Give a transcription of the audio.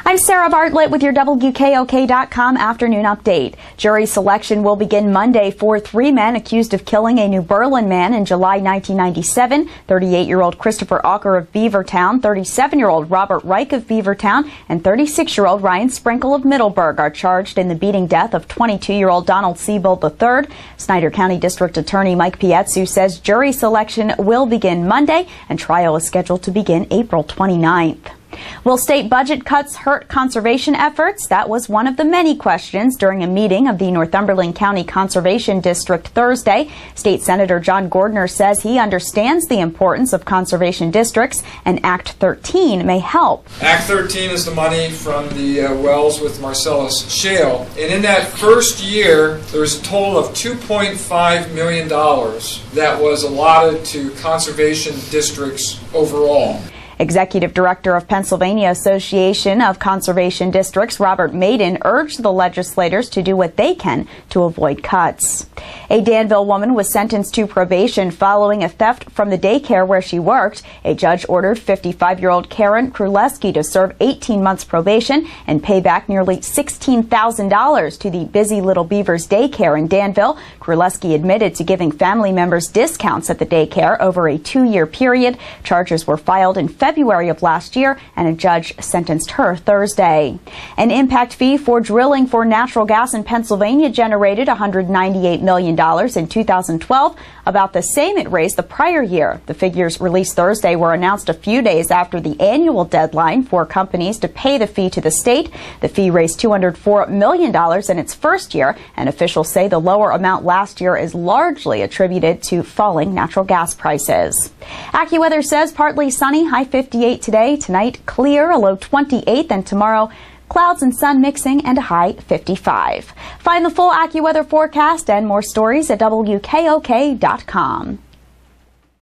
I'm Sarah Bartlett with your WKOK.com afternoon update. Jury selection will begin Monday for 3 men accused of killing a New Berlin man in July 1997. 38-year-old Christopher Auker of Beavertown, 37-year-old Robert Reich of Beavertown, and 36-year-old Ryan Sprinkle of Middleburg are charged in the beating death of 22-year-old Donald Siebold III. Snyder County District Attorney Mike Pietsu says jury selection will begin Monday and trial is scheduled to begin April 29th. Will state budget cuts hurt conservation efforts? That was one of the many questions during a meeting of the Northumberland County Conservation District Thursday. State Senator John Gordner says he understands the importance of conservation districts and Act 13 may help. Act 13 is the money from the wells with Marcellus Shale. And in that first year, there was a total of $2.5 million that was allotted to conservation districts overall. Executive Director of Pennsylvania Association of Conservation Districts, Robert Maiden, urged the legislators to do what they can to avoid cuts. A Danville woman was sentenced to probation following a theft from the daycare where she worked. A judge ordered 55-year-old Karen Kruleski to serve 18 months probation and pay back nearly $16,000 to the Busy Little Beavers daycare in Danville. Kruleski admitted to giving family members discounts at the daycare over a 2-year period. Charges were filed in February of last year, and a judge sentenced her Thursday. An impact fee for drilling for natural gas in Pennsylvania generated $198 million in 2012, about the same it raised the prior year. The figures released Thursday were announced a few days after the annual deadline for companies to pay the fee to the state. The fee raised $204 million in its first year, and officials say the lower amount last year is largely attributed to falling natural gas prices. AccuWeather says partly sunny, high 58 today. Tonight, clear, a low 28, and tomorrow, clouds and sun mixing and a high 55. Find the full AccuWeather forecast and more stories at WKOK.com.